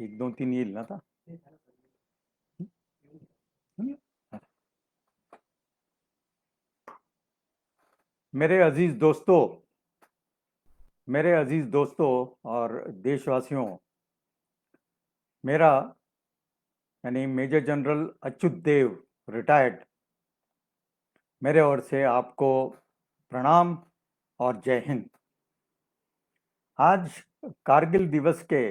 एक दोन तीन येईल ना आता. हम्म? मेरे अजीज दोस्तों मेरे अजीज दोस्तों और देशवासियों, मेरा यानी मेजर जनरल अच्युत देव रिटायर्ड, मेरे ओर से आपको प्रणाम और जय हिंद। आज कारगिल दिवस के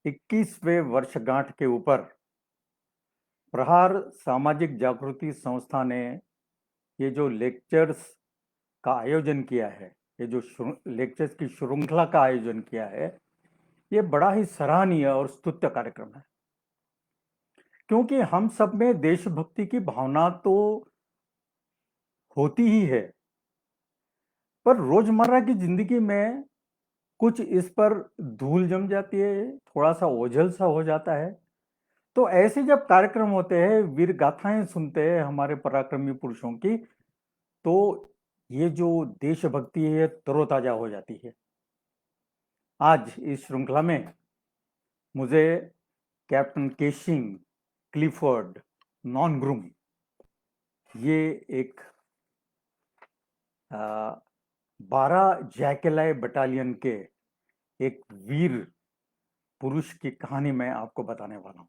21वें वर्षगांठ के ऊपर प्रहार सामाजिक जागृति संस्था ने ये जो लेक्चर्स का आयोजन किया है, ये जो लेक्चर्स की श्रृंखला का आयोजन किया है, ये बड़ा ही सराहनीय और स्तुत्य कार्यक्रम है। क्योंकि हम सब में देशभक्ति की भावना तो होती ही है, पर रोजमर्रा की जिंदगी में कुछ इस पर धूल जम जाती है, थोड़ा सा ओझल सा हो जाता है। तो ऐसे जब कार्यक्रम होते हैं, वीर गाथाएं सुनते हैं हमारे पराक्रमी पुरुषों की, तो ये जो देशभक्ति है तरोताजा हो जाती है। आज इस श्रृंखला में मुझे कैप्टन केशिंग, क्लिफोर्ड, नॉनग्रुम, ये एक 12 जैकेलाई बटालियन के एक वीर पुरुष की कहानी मैं आपको बताने वाला हूं।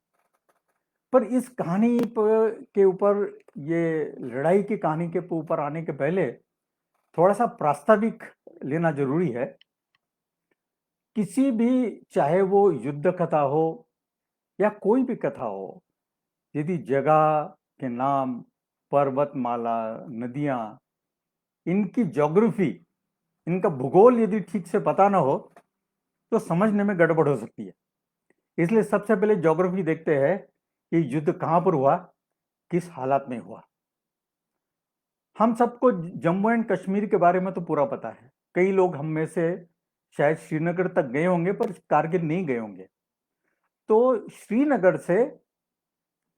पर इस कहानी के ऊपर, ये लड़ाई की कहानी के ऊपर आने के पहले थोड़ा सा प्रास्ताविक लेना जरूरी है। किसी भी, चाहे वो युद्ध कथा हो या कोई भी कथा हो, यदि जगह के नाम, पर्वतमाला, नदियां, इनकी ज्योग्राफी, इनका भूगोल यदि ठीक से पता ना हो तो समझने में गड़बड़ हो सकती है। इसलिए सबसे पहले ज्योग्राफी देखते हैं कि युद्ध कहां पर हुआ, किस हालात में हुआ। हम सबको जम्मू एंड कश्मीर के बारे में तो पूरा पता है। कई लोग हम में से शायद श्रीनगर तक गए होंगे पर कारगिल नहीं गए होंगे। तो श्रीनगर से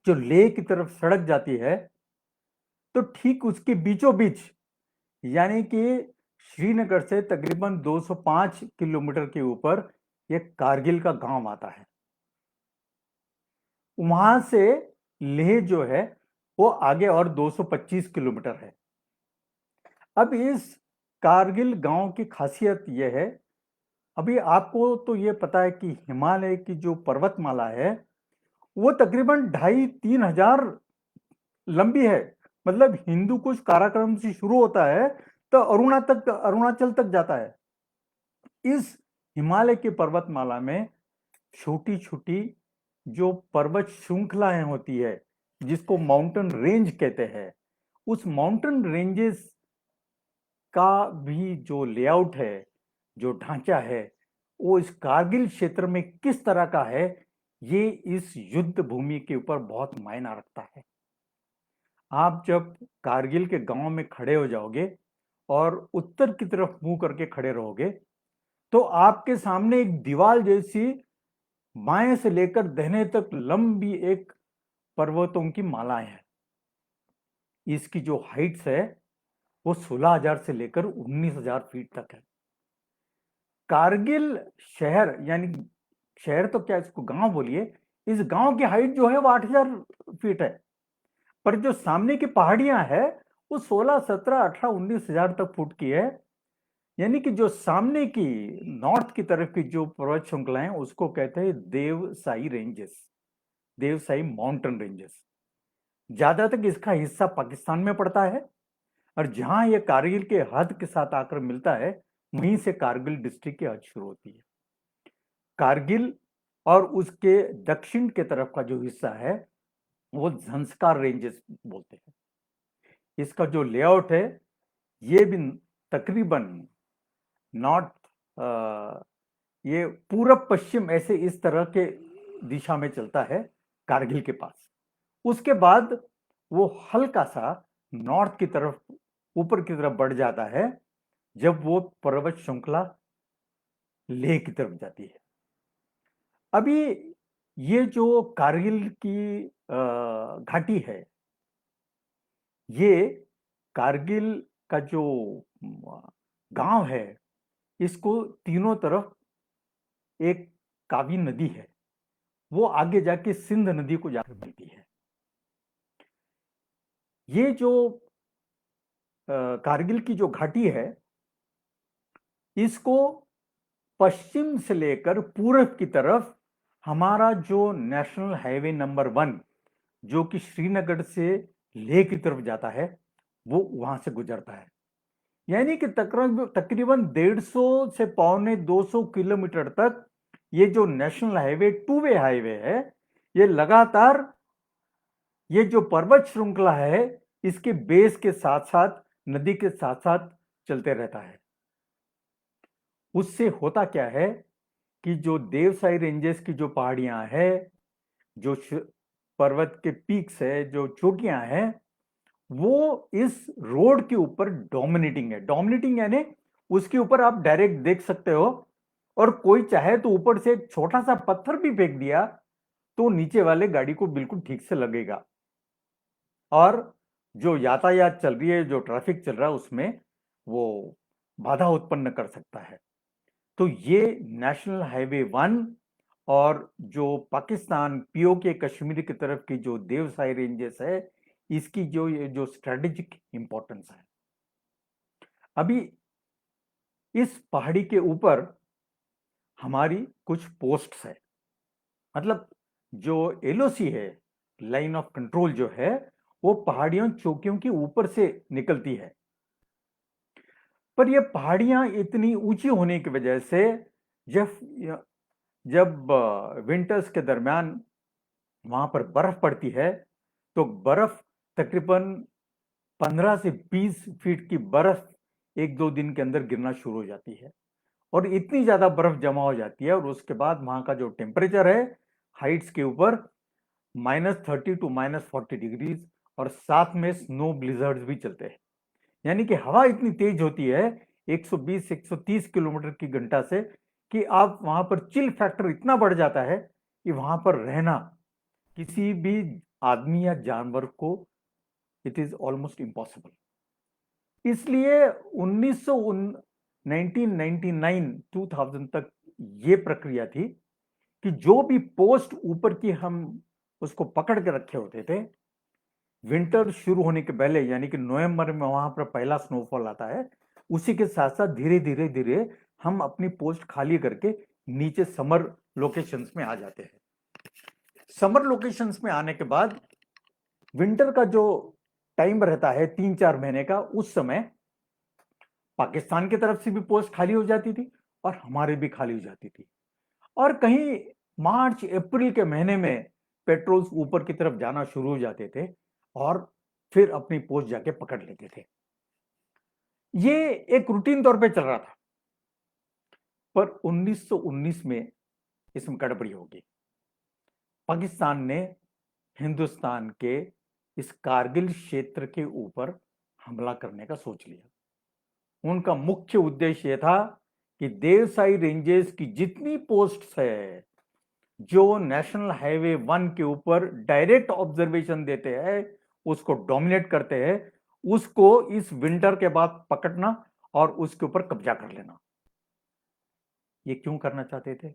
जो लेह की तरफ सड़क जाती है, तो ठीक उसके बीचों बीच, यानी कि श्रीनगर से तकरीबन 205 किलोमीटर के ऊपर यह कारगिल का गांव आता है। वहां से लेह जो है वो आगे और 225 किलोमीटर है। अब इस कारगिल गांव की खासियत यह है, अभी आपको तो ये पता है कि हिमालय की जो पर्वतमाला है वो तकरीबन 2,500-3,000 लंबी है। मतलब हिंदू कुश काराकोरम से शुरू होता है तो अरुणाचल तक जाता है। इस हिमालय की पर्वतमाला में छोटी छोटी जो पर्वत श्रृंखलाएं होती है, जिसको माउंटेन रेंज कहते हैं, उस माउंटेन रेंजेस का भी जो लेआउट है, जो ढांचा है, वो इस कारगिल क्षेत्र में किस तरह का है, ये इस युद्ध भूमि के ऊपर बहुत मायना रखता है। आप जब कारगिल के गांव में खड़े हो जाओगे और उत्तर की तरफ मुंह करके खड़े रहोगे, तो आपके सामने एक दीवार जैसी बाएं से लेकर दाहिने तक लंबी एक पर्वतों की मालाएं हैं। इसकी जो हाइट्स है वो 16,000 से लेकर 19,000 फीट तक है। कारगिल शहर, यानी शहर तो क्या, इसको गांव बोलिए, इस गांव की हाइट जो है वो 8,000 फीट है। पर जो सामने की पहाड़ियां है वो 16, 17, 18, 19,000 तक फुट की है। यानी कि जो सामने की नॉर्थ की तरफ की जो पर्वत श्रृंखला है उसको कहते हैं Deosai ranges, Deosai mountain ranges. ज्यादातर इसका हिस्सा पाकिस्तान में पड़ता है, और जहां यह कारगिल के हद के साथ आकर मिलता है, वहीं से कारगिल डिस्ट्रिक्ट की हद शुरू होती है। कारगिल और उसके दक्षिण के तरफ का जो हिस्सा है वो झंस्कार रेंजेस बोलते हैं। इसका जो लेआउट है ये भी तकरीबन नॉर्थ, ये पूरब पश्चिम ऐसे इस तरह के दिशा में चलता है कारगिल के पास। उसके बाद वो हल्का सा नॉर्थ की तरफ, ऊपर की तरफ बढ़ जाता है जब वो पर्वत श्रृंखला लेह की तरफ जाती है। अभी ये जो कारगिल की घाटी है, ये कारगिल का जो गांव है, इसको तीनों तरफ एक कावी नदी है, वो आगे जाके सिंध नदी को जाकर मिलती है। ये जो कारगिल की जो घाटी है, इसको पश्चिम से लेकर पूरब की तरफ हमारा जो नेशनल हाईवे नंबर 1 जो कि श्रीनगर से लेह की तरफ जाता है, वो वहां से गुजरता है। यानी कि तकरीबन 150 से पौने 200 किलोमीटर तक ये जो नेशनल हाईवे 2 वे हाईवे है, ये लगातार ये जो पर्वत श्रृंखला है, इसके बेस के साथ साथ नदी के साथ साथ चलते रहता है। उससे होता क्या है कि जो देवसाई रेंजेस की जो पहाड़ियां हैं, जो पर्वत के पीक्स है, जो चोटियां हैं, वो इस रोड के ऊपर डोमिनेटिंग है। डोमिनेटिंग यानी उसके ऊपर आप डायरेक्ट देख सकते हो, और कोई चाहे तो ऊपर से एक छोटा सा पत्थर भी फेंक दिया तो नीचे वाले गाड़ी को बिल्कुल ठीक से लगेगा, और जो यातायात चल रही है, जो ट्रैफिक चल रहा है, उसमें वो बाधा उत्पन्न कर सकता है। तो ये नेशनल हाईवे 1 और जो पाकिस्तान पीओके कश्मीर की तरफ की जो देवसाई रेंजेस है, इसकी जो स्ट्रेटेजिक इंपॉर्टेंस है। अभी इस पहाड़ी के ऊपर हमारी कुछ पोस्ट्स है, मतलब जो एलओसी है, लाइन ऑफ कंट्रोल जो है, वो पहाड़ियों चौकियों के ऊपर से निकलती है। पर ये पहाड़ियां इतनी ऊंची होने की वजह से जब जब विंटर्स के दरमियान वहां पर बर्फ पड़ती है, तो बर्फ तकरीबन 15 से 20 फीट की बर्फ एक दो दिन के अंदर गिरना शुरू हो जाती है, और इतनी ज्यादा बर्फ जमा हो जाती है, और उसके बाद वहां का जो टेम्परेचर है हाइट्स के ऊपर -30 टू -40 डिग्रीज, और साथ में स्नो ब्लिजर्ड्स भी चलते हैं। यानी कि हवा इतनी तेज होती है 120-130 किलोमीटर की घंटा से, कि आप वहां पर चिल फैक्टर इतना बढ़ जाता है कि वहां पर रहना किसी भी आदमी या जानवर को इट इज ऑलमोस्ट इम्पॉसिबल। इसलिए 1999 2000 तक ये प्रक्रिया थी कि जो भी पोस्ट ऊपर की हम उसको पकड़ के रखे होते थे, विंटर शुरू होने के पहले यानी कि नवंबर में वहां पर पहला स्नोफॉल आता है, उसी के साथ साथ धीरे धीरे धीरे हम अपनी पोस्ट खाली करके नीचे समर लोकेशंस में आ जाते हैं। समर लोकेशंस में आने के बाद विंटर का जो टाइम रहता है 3-4 महीने का, उस समय पाकिस्तान की तरफ से भी पोस्ट खाली हो जाती थी और हमारे भी खाली हो जाती थी, और कहीं मार्च अप्रैल के महीने में पेट्रोल्स ऊपर की तरफ जाना शुरू हो जाते थे और फिर अपनी पोस्ट जाके पकड़ लेते थे। ये एक रूटीन तौर पे चल रहा था। पर 1919 में इसमें गड़बड़ी होगी। पाकिस्तान ने हिंदुस्तान के इस कारगिल क्षेत्र के ऊपर हमला करने का सोच लिया। उनका मुख्य उद्देश्य यह था कि देवसाई रेंजेस की जितनी पोस्ट्स है जो नेशनल हाईवे 1 के ऊपर डायरेक्ट ऑब्जर्वेशन देते हैं, उसको डोमिनेट करते हैं, उसको इस विंटर के बाद पकड़ना और उसके ऊपर कब्जा कर लेना। ये क्यों करना चाहते थे?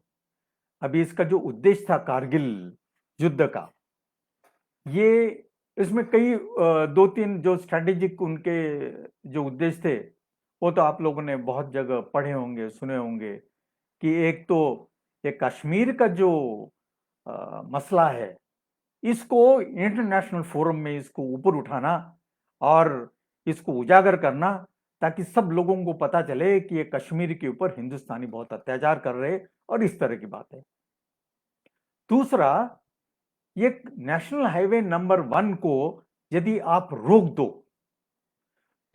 अभी इसका जो उद्देश्य था कारगिल युद्ध का, ये इसमें कई 2-3 जो स्ट्रेटेजिक उनके जो उद्देश्य थे, वो तो आप लोगों ने बहुत जगह पढ़े होंगे, सुने होंगे, कि एक तो ये कश्मीर का जो मसला है, इसको इंटरनेशनल फोरम में इसको ऊपर उठाना और इसको उजागर करना, ताकि सब लोगों को पता चले कि ये कश्मीर के ऊपर हिंदुस्तानी बहुत अत्याचार कर रहे और इस तरह की बात है। दूसरा, ये नेशनल हाईवे नंबर 1 को यदि आप रोक दो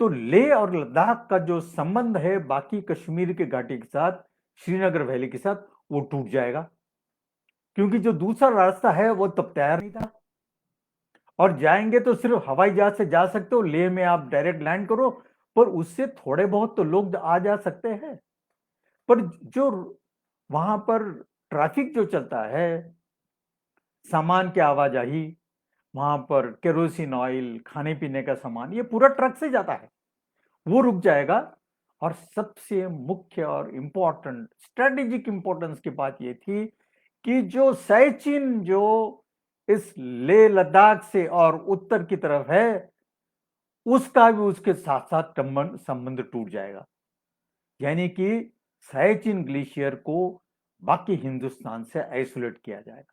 तो लेह और लद्दाख का जो संबंध है बाकी कश्मीर के घाटी के साथ, श्रीनगर वैली के साथ, वो टूट जाएगा, क्योंकि जो दूसरा रास्ता है वो तब तैयार नहीं था। और जाएंगे तो सिर्फ हवाई जहाज से जा सकते हो, लेह में आप डायरेक्ट लैंड करो, पर उससे थोड़े बहुत तो लोग आ जा सकते हैं, पर जो वहां पर ट्रैफिक जो चलता है, सामान की आवाजाही, वहां पर केरोसिन ऑयल, खाने पीने का सामान, ये पूरा ट्रक से जाता है, वो रुक जाएगा। और सबसे मुख्य और इंपॉर्टेंट स्ट्रेटेजिक इंपॉर्टेंस की बात ये थी कि जो सैचिन जो इस लेह लद्दाख से और उत्तर की तरफ है, उसका भी उसके साथ साथ संबंध टूट जाएगा। यानी कि सैचिन ग्लेशियर को बाकी हिंदुस्तान से आइसोलेट किया जाएगा।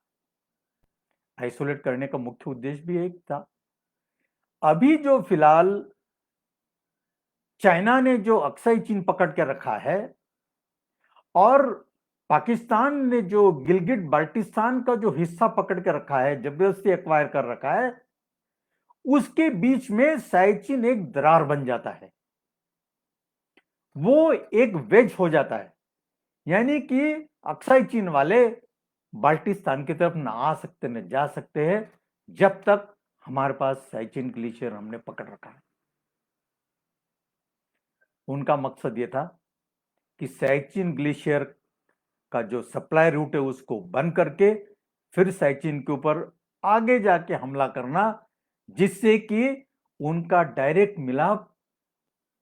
आइसोलेट करने का मुख्य उद्देश्य भी एक था। अभी जो फिलहाल चाइना ने जो अक्साई चीन पकड़ के रखा है और पाकिस्तान ने जो गिलगिट बाल्टिस्तान का जो हिस्सा पकड़ के रखा है, जबरदस्ती एक्वायर कर रखा है, उसके बीच में सैचिन एक दरार बन जाता है, वो एक वेज हो जाता है। यानी कि अक्साई चीन वाले बाल्टिस्तान की तरफ ना आ सकते न जा सकते हैं जब तक हमारे पास सैचिन ग्लेशियर हमने पकड़ रखा है। उनका मकसद यह था कि सैचिन ग्लेशियर का जो सप्लाई रूट है उसको बंद करके फिर सैचिन के ऊपर आगे जाके हमला करना, जिससे कि उनका डायरेक्ट मिलाप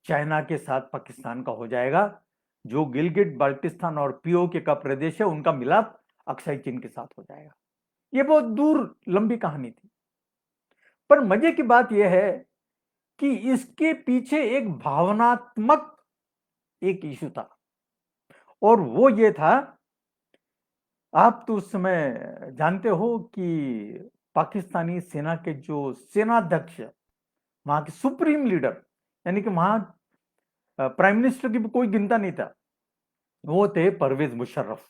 चाइना के साथ पाकिस्तान का हो जाएगा। जो गिलगिट बाल्टिस्तान और पीओके का प्रदेश है, उनका मिलाप अक्साई चीन के साथ हो जाएगा। यह बहुत दूर लंबी कहानी थी, पर मजे की बात यह है कि इसके पीछे एक भावनात्मक एक इशू था, और वो ये था, आप तो उस समय जानते हो कि पाकिस्तानी सेना के जो सेनाध्यक्ष, वहां के सुप्रीम लीडर, यानी कि वहां प्राइम मिनिस्टर की भी कोई गिनता नहीं था, वो थे परवेज मुशर्रफ।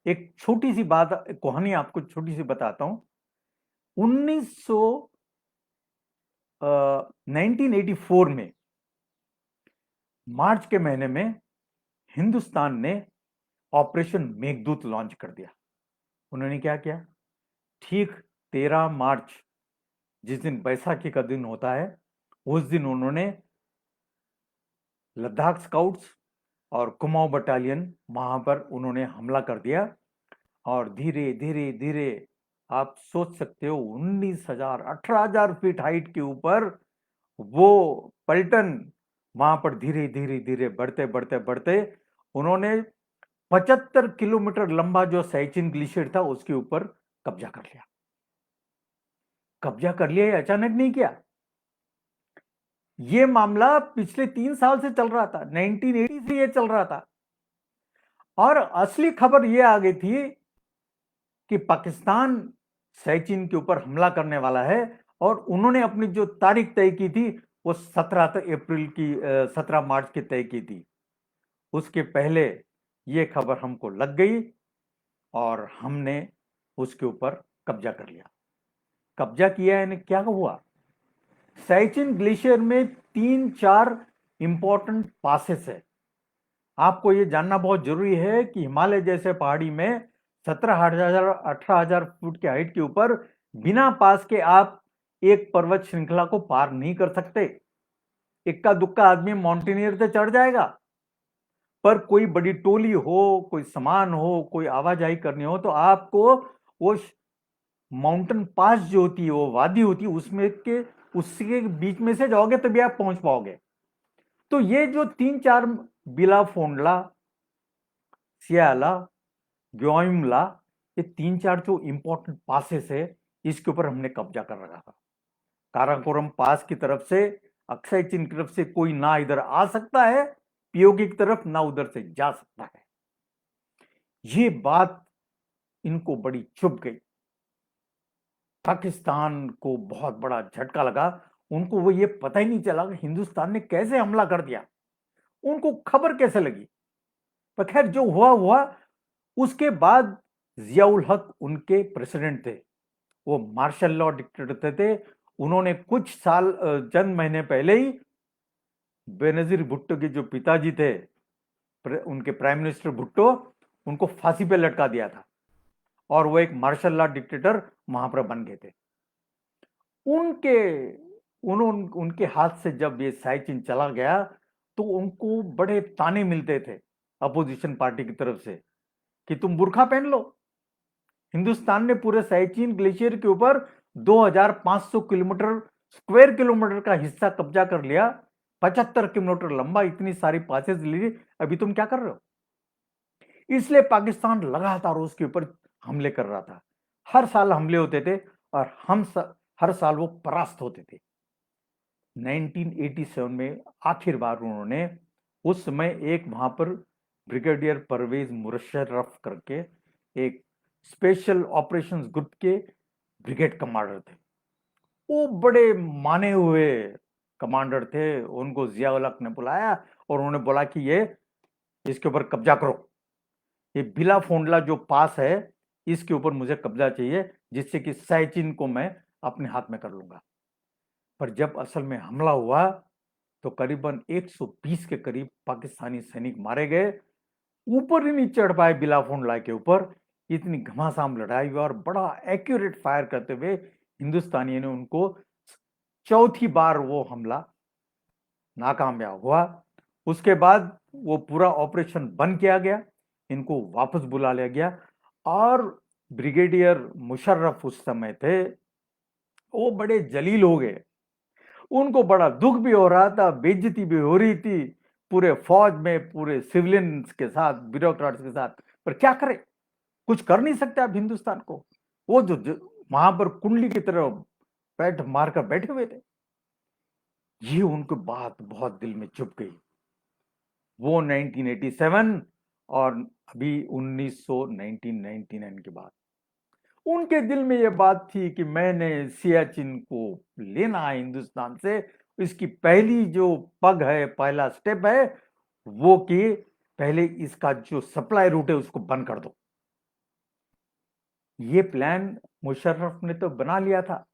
एक छोटी सी बात, कहानी आपको छोटी सी बताता हूं। 1984 में मार्च के महीने में हिंदुस्तान ने ऑपरेशन मेघदूत लॉन्च कर दिया। उन्होंने क्या किया, ठीक 13 मार्च, जिस दिन बैसाखी का दिन होता है, उस दिन उन्होंने लद्दाख स्काउट्स और कुमाऊं बटालियन वहां पर उन्होंने हमला कर दिया। और धीरे धीरे धीरे आप सोच सकते हो 19,000 18,000 फीट हाइट के ऊपर वो पलटन वहां पर धीरे धीरे धीरे बढ़ते बढ़ते बढ़ते उन्होंने 75 किलोमीटर लंबा जो सैचिन ग्लेशियर था उसके ऊपर कब्जा कर लिया। कब्जा कर लिया, ये अचानक नहीं किया, ये मामला पिछले 3 साल से चल रहा था, 1980 से ये चल रहा था। और असली खबर ये आ गई थी कि पाकिस्तान सैचिन के ऊपर हमला करने वाला है, और उन्होंने अपनी जो तारीख तय की थी वो 17 मार्च की तय की थी। उसके पहले ये खबर हमको लग गई और हमने उसके ऊपर कब्जा कर लिया। कब्जा किया है, क्या हुआ, सैचिन ग्लेशियर में 3-4 इंपॉर्टेंट पासेस है। आपको यह जानना बहुत जरूरी है कि हिमालय जैसे पहाड़ी में 17,000 18,000 फुट की हाइट के ऊपर बिना पास के आप एक पर्वत श्रृंखला को पार नहीं कर सकते। इक्का दुक्का आदमी माउंटेनियर से चढ़ जाएगा, पर कोई बड़ी टोली हो, कोई सामान हो, कोई आवाजाही करनी हो, तो आपको वो माउंटेन पास जो होती है, वो वादी होती है, उसके बीच में से जाओगे तभी आप पहुंच पाओगे। तो ये जो 3-4 बिला फोंडला, सियाला, ग्योइमला, ये 3-4 जो इंपॉर्टेंट पासेस है, इसके ऊपर हमने कब्जा कर रखा था। काराकोरम पास की तरफ से, अक्साई चीन की तरफ से कोई ना इधर आ सकता है, पीओके की तरफ ना उधर से जा सकता है। ये बात इनको बड़ी चुभ गई, पाकिस्तान को बहुत बड़ा झटका लगा। उनको वो ये पता ही नहीं चला कि हिंदुस्तान ने कैसे हमला कर दिया, उनको खबर कैसे लगी। पर खैर जो हुआ हुआ। उसके बाद जियाउल हक उनके प्रेसिडेंट थे, वो मार्शल लॉ डिक्टेटर थे। उन्होंने कुछ साल, चंद महीने पहले ही बेनजीर भुट्टो के जो पिताजी थे, उनके प्राइम मिनिस्टर भुट्टो, उनको फांसी पे लटका दिया था, और वो एक मार्शल लॉ डिक्टेटर वहां पर बन गए थे। उनके हाथ से जब ये सैचिन चला गया तो उनको बड़े ताने मिलते थे अपोजिशन पार्टी की तरफ से कि तुम बुर्खा पहन लो। हिंदुस्तान ने पूरे सैचिन ग्लेशियर के ऊपर 2,500 किलोमीटर स्क्वायर किलोमीटर का हिस्सा कब्जा कर लिया, 75 किलोमीटर लंबा, इतनी सारी पासेस ली, अभी तुम क्या कर रहे हो। इसलिए पाकिस्तान लगातार उसके ऊपर हमले कर रहा था। हर साल हमले होते थे और हर साल वो परास्त होते थे। 1987 में आखिर बार उन्होंने, उस समय एक वहां पर ब्रिगेडियर परवेज मुशर्रफ करके एक स्पेशल ऑपरेशंस ग्रुप के ब्रिगेड कमांडर थे। वो बड़े माने हुए कमांडर थे। उनको जिया-उल हक ने बुलाया और उन्होंने बोला कि ये इसके ऊपर कब्जा करो। ये बिलाफोंडला जो पास है, इसके ऊपर मुझे कब्जा चाहिए, जिससे कि साइचिन को मैं अपने हाथ में कर लूंगा। पर जब असल में हमला हुआ तो करीबन 120 के करीब पाकिस्तानी सैनिक मारे गए। ऊपर ही नहीं चढ़ पाए बिलाफोंडला के ऊपर। इतनी घमासान लड़ाई हुई और बड़ा एक्यूरेट फायर करते हुए हिंदुस्तानियों ने उनको, चौथी बार वो हमला नाकामयाब हुआ। उसके बाद वो पूरा ऑपरेशन बंद किया गया, इनको वापस बुला लिया गया। और ब्रिगेडियर मुशर्रफ उस समय थे, वो बड़े जलील हो गए। उनको बड़ा दुख भी हो रहा था, बेइज्जती भी हो रही थी पूरे फौज में, पूरे सिविलियंस के साथ, ब्यूरोक्रेट्स के साथ। पर क्या करें, कुछ कर नहीं सकते आप हिंदुस्तान को। वो जो वहां पर कुंडली की तरह पैठ मारकर बैठे हुए थे। ये उनको बात बहुत दिल में चुभ गई। वो 1987 और अभी 1999 के बाद उनके दिल में ये बात थी कि मैंने सियाचिन को लेना है हिंदुस्तान से। इसकी पहली जो पग है, पहला स्टेप है वो कि पहले इसका जो सप्लाई रूट है उसको बंद कर दो। ये प्लान मुशर्रफ ने तो बना लिया था।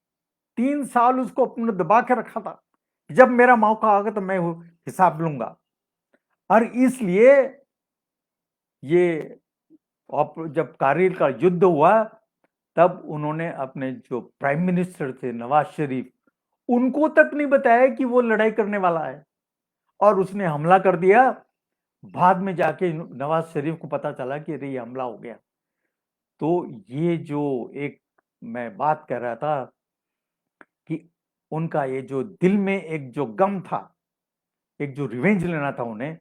3 साल उसको अपने दबा के रखा था, जब मेरा मौका आएगा तो मैं हिसाब लूंगा। और इसलिए ये जब कारगिल का युद्ध हुआ तब उन्होंने अपने जो प्राइम मिनिस्टर थे नवाज शरीफ, उनको तक नहीं बताया कि वो लड़ाई करने वाला है, और उसने हमला कर दिया। बाद में जाके नवाज शरीफ को पता चला कि अरे ये हमला हो गया। तो ये जो एक मैं बात कर रहा था कि उनका ये जो दिल में एक जो गम था, एक जो रिवेंज लेना था उन्हें,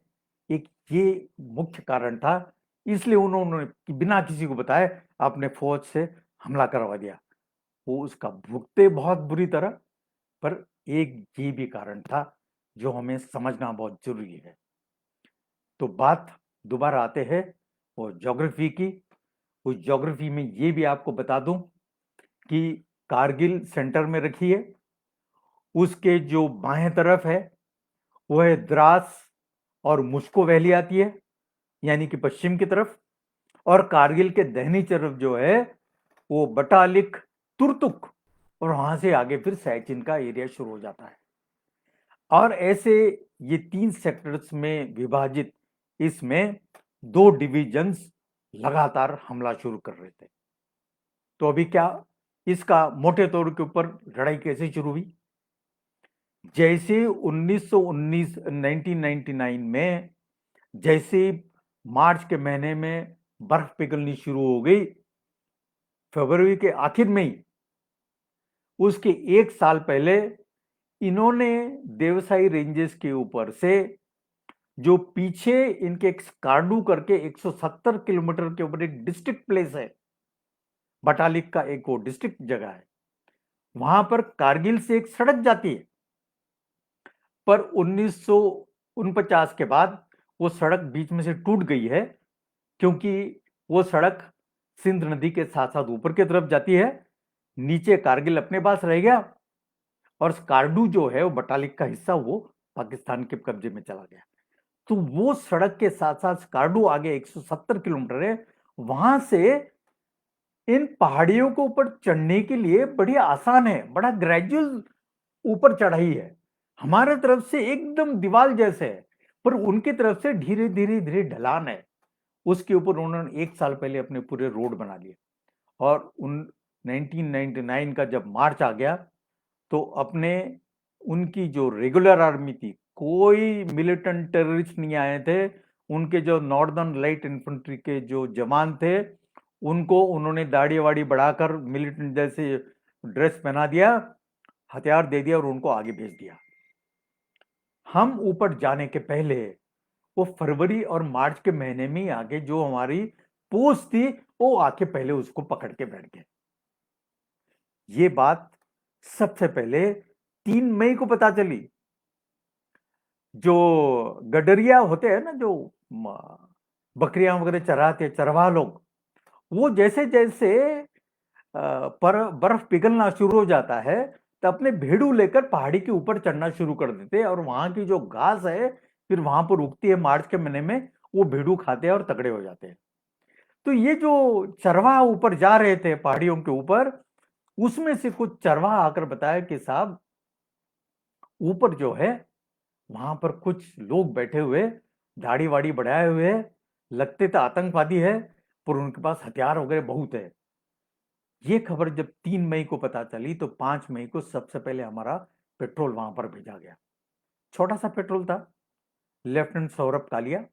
एक ये मुख्य कारण था। इसलिए उन्होंने बिना किसी को बताए अपने फौज से हमला करवा दिया। वो उसका भुगते बहुत बुरी तरह, पर एक ये भी कारण था जो हमें समझना बहुत जरूरी है। तो बात दोबारा आते हैं वो ज्योग्राफी की। उस ज्योग्राफी में ये भी आपको बता दूं कि कारगिल सेंटर में रखी है, उसके जो बाएं तरफ है वो है द्रास और मुस्को वैली आती है, यानी कि पश्चिम की तरफ। और कारगिल के दहनी तरफ जो है वो बटालिक, तुर्तुक, और वहां से आगे फिर सैचिन का एरिया शुरू हो जाता है। और ऐसे ये 3 सेक्टर्स में विभाजित इसमें 2 डिविजन्स लगातार हमला शुरू कर रहे थे। तो अभी क्या, इसका मोटे तौर के ऊपर लड़ाई कैसे शुरू हुई? जैसे 1999 में जैसे मार्च के महीने में बर्फ पिघलनी शुरू हो गई, फरवरी के आखिर में ही, उसके 1 साल पहले इन्होंने देवसाई रेंजेस के ऊपर से जो पीछे इनके स्कार्डू करके 170 किलोमीटर के ऊपर एक डिस्ट्रिक्ट प्लेस है, बटालिक का एक वो डिस्ट्रिक्ट जगह है, वहां पर कारगिल से एक सड़क जाती है। पर 1949 के बाद वो सड़क बीच में से टूट गई है, क्योंकि वो सड़क सिंध नदी के साथ साथ ऊपर की तरफ जाती है, नीचे कारगिल अपने पास रह गया, और स्कार्डू जो है वो बटालिक का हिस्सा वो पाकिस्तान के कब्जे में चला गया। तो वो सड़क के साथ साथ स्कार्डू आगे 170 किलोमीटर है। वहां से इन पहाड़ियों को ऊपर चढ़ने के लिए बड़ी आसान है, बड़ा ग्रेजुअल ऊपर चढ़ाई है। हमारे तरफ से एकदम दीवार जैसे है, पर उनकी तरफ से धीरे धीरे धीरे ढलान है। उसके ऊपर उन्होंने 1 साल पहले अपने पूरे रोड बना लिए। और 1999 का जब मार्च आ गया तो अपने उनकी जो रेगुलर आर्मी थी, कोई मिलिटेंट टेररिस्ट नहीं आए थे। उनके जो नॉर्दर्न लाइट इन्फेंट्री के जो जवान थे, उनको उन्होंने दाढ़ी वाड़ी बढ़ाकर मिलिटेंट जैसे ड्रेस पहना दिया, हथियार दे दिया और उनको आगे भेज दिया। हम ऊपर जाने के पहले वो फरवरी और मार्च के महीने में आगे जो हमारी पोस्ट थी, वो आके पहले उसको पकड़ के बैठ गए। ये बात सबसे पहले 3 मई को पता चली। जो गडरिया होते हैं ना, जो बकरियां वगैरह चराते चरवाह लोग, वो जैसे जैसे पर बर्फ पिघलना शुरू हो जाता है तो अपने भेड़ू लेकर पहाड़ी के ऊपर चढ़ना शुरू कर देते हैं, और वहां की जो घास है फिर वहां पर उगती है मार्च के महीने में, वो भेड़ू खाते हैं और तगड़े हो जाते हैं। तो ये जो चरवाहा ऊपर जा रहे थे पहाड़ियों के ऊपर, उसमें से कुछ चरवाहा आकर बताया कि साहब, ऊपर जो है वहां पर कुछ लोग बैठे हुए, दाढ़ी वाड़ी बढ़ाए हुए, लगते तो आतंकवादी है, पर उनके पास हथियार वगैरह बहुत है। ये खबर जब 3 मई को पता चली तो 5 मई को सबसे पहले हमारा पेट्रोल वहां पर भेजा गया। छोटा सा पेट्रोल था। लेफ्टिनेंट सौरभ कालिया,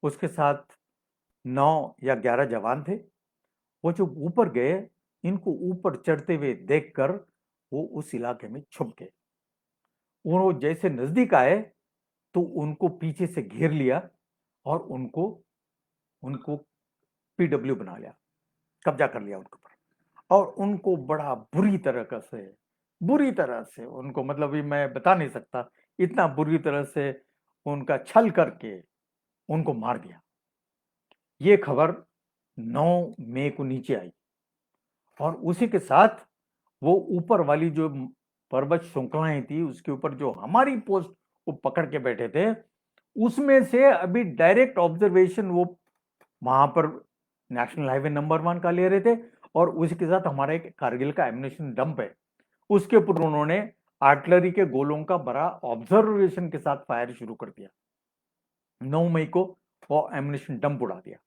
उसके साथ 9 या 11 जवान थे। वो जो ऊपर गए, इनको ऊपर चढ़ते हुए देखकर वो उस इलाके में छुप गए। वो जैसे नजदीक आए तो उनको पीछे से घेर लिया और उनको उनको पीडब्ल्यू बना लिया, कब्जा कर लिया उनके ऊपर, और उनको बड़ा बुरी तरह से उनको, मतलब भी मैं बता नहीं सकता, इतना बुरी तरह से उनका छल करके उनको मार दिया। ये खबर 9 मई को नीचे आई, और उसी के साथ वो ऊपर वाली जो पर्वत श्रृंखलाएं थी, उसके ऊपर जो हमारी पोस्ट को पकड़ के बैठे थे, उसमें से अभी डायरेक्ट ऑब्जर्वेशन वो वहां पर नेशनल हाईवे नंबर 1 का ले रहे थे, और उसी के साथ हमारा एक कारगिल का एम्युनिशन डंप है, उसके ऊपर उन्होंने आर्टिलरी के गोलों का बड़ा ऑब्जर्वेशन के साथ फायर शुरू कर दिया। 9 मई को वो एम्युनिशन डंप उड़ा दिया।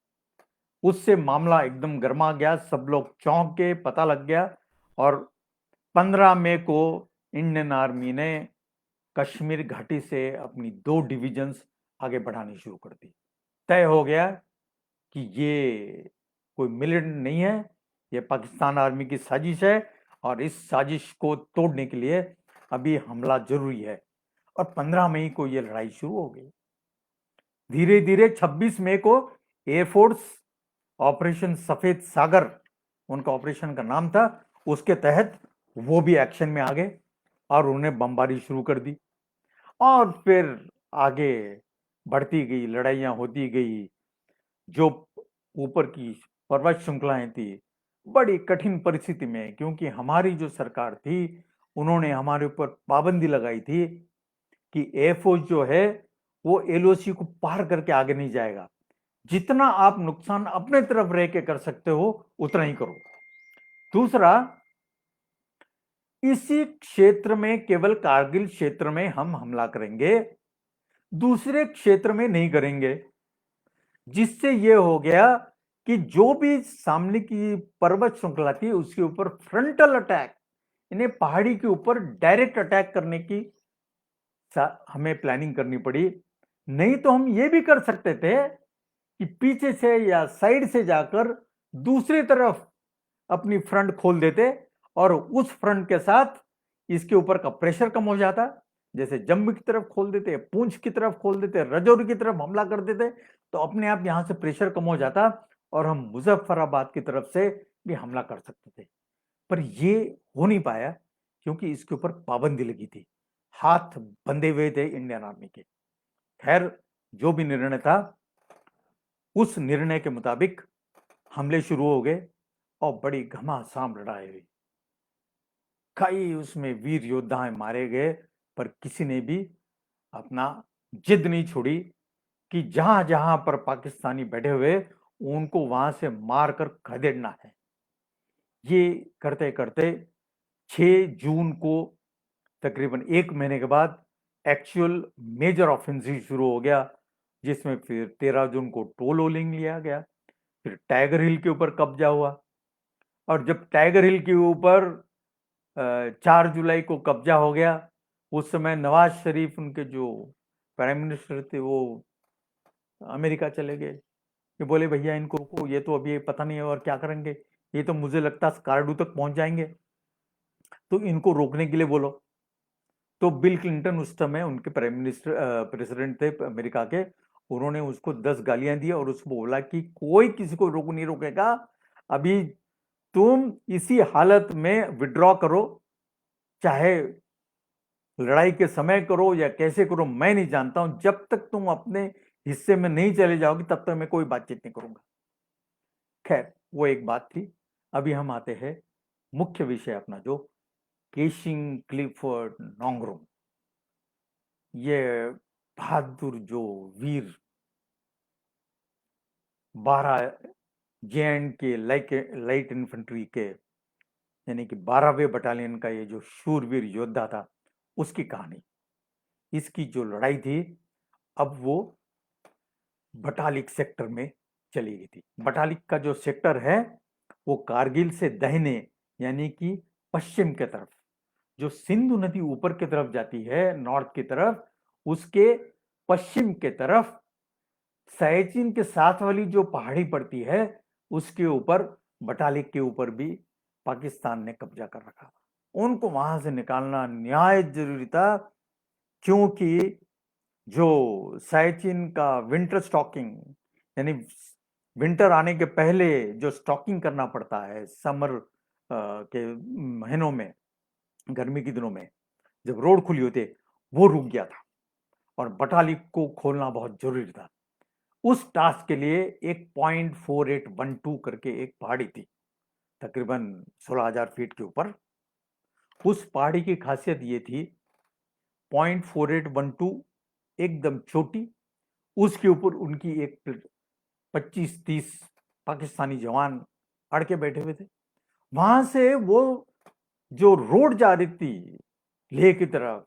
उससे मामला एकदम गर्मा गया, सब लोग चौंक के, पता लग गया, और 15 मई को इंडियन आर्मी ने कश्मीर घाटी से अपनी 2 डिविजन्स आगे बढ़ानी शुरू कर दी। तय हो गया कि ये कोई मिलिटेंट नहीं है, ये पाकिस्तान आर्मी की साजिश है, और इस साजिश को तोड़ने के लिए अभी हमला जरूरी है। और 15 मई को ये लड़ाई शुरू हो गई। धीरे धीरे 26 मई को एयरफोर्स ऑपरेशन सफेद सागर, उनका ऑपरेशन का नाम था, उसके तहत वो भी एक्शन में आ गए और उन्हें बमबारी शुरू कर दी। और फिर आगे बढ़ती गई, लड़ाइयां होती गई। जो ऊपर की पर्वत श्रृंखलाएं थी, बड़ी कठिन परिस्थिति में, क्योंकि हमारी जो सरकार थी उन्होंने हमारे ऊपर पाबंदी लगाई थी कि एयरफोर्स जो है वो एलओसी को पार करके आगे नहीं जाएगा, जितना आप नुकसान अपने तरफ रह के कर सकते हो उतना ही करो। दूसरा, इसी क्षेत्र में, केवल कारगिल क्षेत्र में हम हमला करेंगे, दूसरे क्षेत्र में नहीं करेंगे, जिससे यह हो गया कि जो भी सामने की पर्वत श्रृंखला थी उसके ऊपर फ्रंटल अटैक, इन्हें पहाड़ी के ऊपर डायरेक्ट अटैक करने की हमें प्लानिंग करनी पड़ी। नहीं तो हम ये भी कर सकते थे कि पीछे से या साइड से जाकर दूसरी तरफ अपनी फ्रंट खोल देते, और उस फ्रंट के साथ इसके ऊपर का प्रेशर कम हो जाता। जैसे जम्मू की तरफ खोल देते, पुंछ की तरफ खोल देते, राजौरी की तरफ हमला कर देते, तो अपने आप यहां से प्रेशर कम हो जाता और हम मुजफ्फराबाद की तरफ से भी हमला कर सकते थे। पर ये हो नहीं पाया क्योंकि इसके ऊपर पाबंदी लगी थी, हाथ बंधे हुए थे इंडियन आर्मी के। खैर, जो भी निर्णय था, उस निर्णय के मुताबिक हमले शुरू हो गए और बड़ी घमासान लड़ाई हुई। कई उसमें वीर योद्धा मारे गए, पर किसी ने भी अपना जिद नहीं छोड़ी कि जहां जहां पर पाकिस्तानी बैठे हुए उनको वहां से मारकर खदेड़ना है। ये करते करते 6 जून को, तकरीबन 1 महीने के बाद, एक्चुअल मेजर ऑफेंसिव शुरू हो गया, जिसमें फिर 13 जून को टोलोलिंग लिया गया, फिर टाइगर हिल के ऊपर कब्जा हुआ, और जब टाइगर हिल के ऊपर 4 जुलाई को कब्जा हो गया, उस समय नवाज शरीफ, उनके जो प्राइम मिनिस्टर थे, वो अमेरिका चले गए। ये बोले भैया इनको रोको, ये तो अभी पता नहीं है और क्या करेंगे, ये तो मुझे लगता है कार्डू तक पहुंच जाएंगे, तो इनको रोकने के लिए बोलो। तो बिल क्लिंटन उस समय उनके प्राइम मिनिस्टर प्रेसिडेंट थे अमेरिका के, उन्होंने उसको 10 गालियां दी और उसको बोला कि कोई किसी को नहीं रोकेगा, अभी तुम इसी हालत में विड्रॉ करो, चाहे लड़ाई के समय करो या कैसे करो मैं नहीं जानता हूं, जब तक तुम अपने हिस्से में नहीं चले जाओगे तब तक मैं कोई बातचीत नहीं करूंगा। खैर वो एक बात थी। अभी हम आते हैं मुख्य विषय अपना, जो केशिंग क्लिफर्ड नोंगरोंग, ये बहादुर जो वीर 12 JN के लाइट इन्फेंट्री के यानी कि 12वें बटालियन का ये जो शूरवीर योद्धा था, उसकी कहानी। इसकी जो लड़ाई थी अब वो बटालिक सेक्टर में चली गई थी। बटालिक का जो सेक्टर है वो कारगिल से दाहिने यानी कि पश्चिम के तरफ, जो सिंधु नदी ऊपर की तरफ जाती है नॉर्थ की तरफ, उसके पश्चिम के तरफ सयाचिन के साथ वाली जो पहाड़ी पड़ती है उसके ऊपर बटालिक के ऊपर भी पाकिस्तान ने कब्जा कर रखा। उनको वहां से निकालना न्याय जरूरी था, क्योंकि जो सयाचिन का विंटर स्टॉकिंग यानी विंटर आने के पहले जो स्टॉकिंग करना पड़ता है समर के महीनों में, गर्मी के दिनों में जब रोड खुली होती है, वो रुक गया था और बटालिक को खोलना बहुत जरूरी था। उस टास्क के लिए एक 0.4812 करके एक पहाड़ी थी, तकरीबन 16,000 फीट के ऊपर। उस पहाड़ी की खासियत ये थी, 0.4812 एकदम छोटी, उसके ऊपर उनकी एक 25-30 पाकिस्तानी जवान अड़ के बैठे हुए थे। वहां से वो जो रोड जा रही थी लेह की तरफ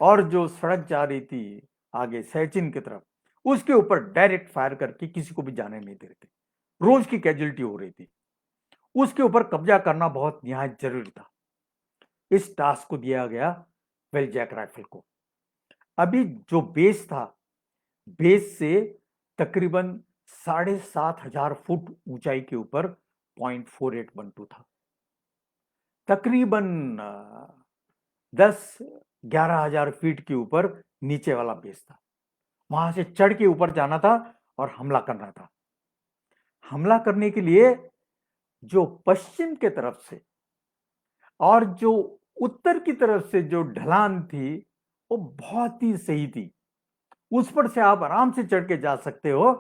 और जो सड़क जा रही थी आगे सयाचिन की तरफ, उसके ऊपर डायरेक्ट फायर करके किसी को भी जाने नहीं दे रहे थे। रोज की कैजुअलिटी हो रही थी, उसके ऊपर कब्जा करना बहुत निहायत जरूरी था। इस टास्क को दिया गया वेल जैक राइफल को। अभी जो बेस था, बेस से तकरीबन 7,500 फुट ऊंचाई के ऊपर 0.4812 था। तकरीबन 10-11,000 फीट के ऊपर नीचे वाला बेस था। वहां से चढ़ के ऊपर जाना था और हमला करना था। हमला करने के लिए जो पश्चिम के तरफ से और जो उत्तर की तरफ से जो ढलान थी वो बहुत ही सही थी, उस पर से आप आराम से चढ़ के जा सकते हो।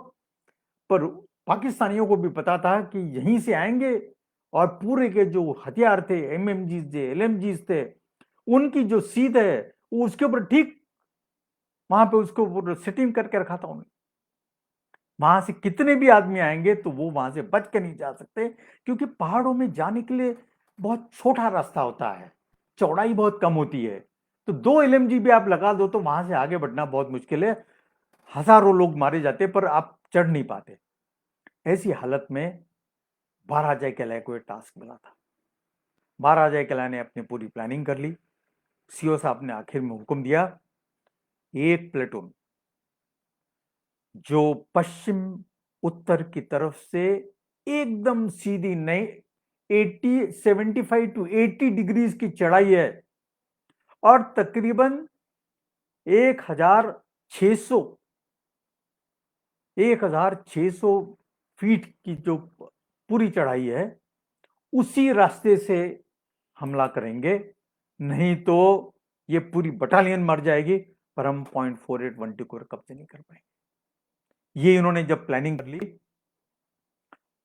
पर पाकिस्तानियों को भी पता था कि यहीं से आएंगे और पूरे के जो हथियार थे, MMG थे, LMG थे, उनकी जो सीध है वो उसके ऊपर ठीक वहां पे उसको सेटिंग करके रखा था उन्होंने। वहां से कितने भी आदमी आएंगे तो वो वहां से बच के नहीं जा सकते, क्योंकि पहाड़ों में जाने के लिए बहुत छोटा रास्ता होता है, चौड़ाई बहुत कम होती है। तो 2 LMG भी आप लगा दो तो वहां से आगे बढ़ना बहुत मुश्किल है। हजारों लोग मारे जाते पर आप चढ़ नहीं पाते। ऐसी हालत में महाराजा किला को एक टास्क मिला था। महाराजा किला ने अपनी पूरी प्लानिंग कर ली। सीओ साहब ने आखिर में हुक्म दिया, एक प्लेटून जो पश्चिम उत्तर की तरफ से एकदम सीधी नहीं, 75 to 80 डिग्रीज की चढ़ाई है और तकरीबन 1,600 फीट की जो पूरी चढ़ाई है, उसी रास्ते से हमला करेंगे, नहीं तो ये पूरी बटालियन मर जाएगी, पर हम 0.4812 को कब्जे नहीं कर पाएंगे। ये इन्होंने जब प्लानिंग कर ली,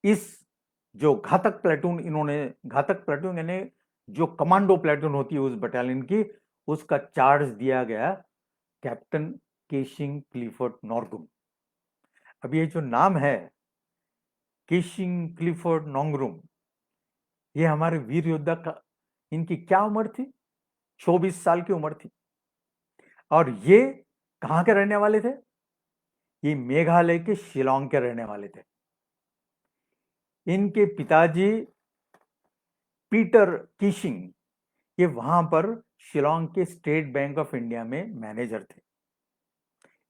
इस जो घातक प्लेटून यानी जो कमांडो प्लेटून होती है उस बटालियन की, उसका चार्ज दिया गया कैप्टन केशिंग क्लिफर्ड नोंगरोंग। अब ये जो नाम है केशिंग क्लिफर्ड नोंगरोंग, ये हमारे वीर योद्धा का, इनकी क्या उम्र थी? 24 साल की उम्र थी। और ये कहां के रहने वाले थे? ये मेघालय के शिलोंग के रहने वाले थे। इनके पिताजी पीटर कीशिंग, ये वहां पर शिलोंग के स्टेट बैंक ऑफ इंडिया में मैनेजर थे।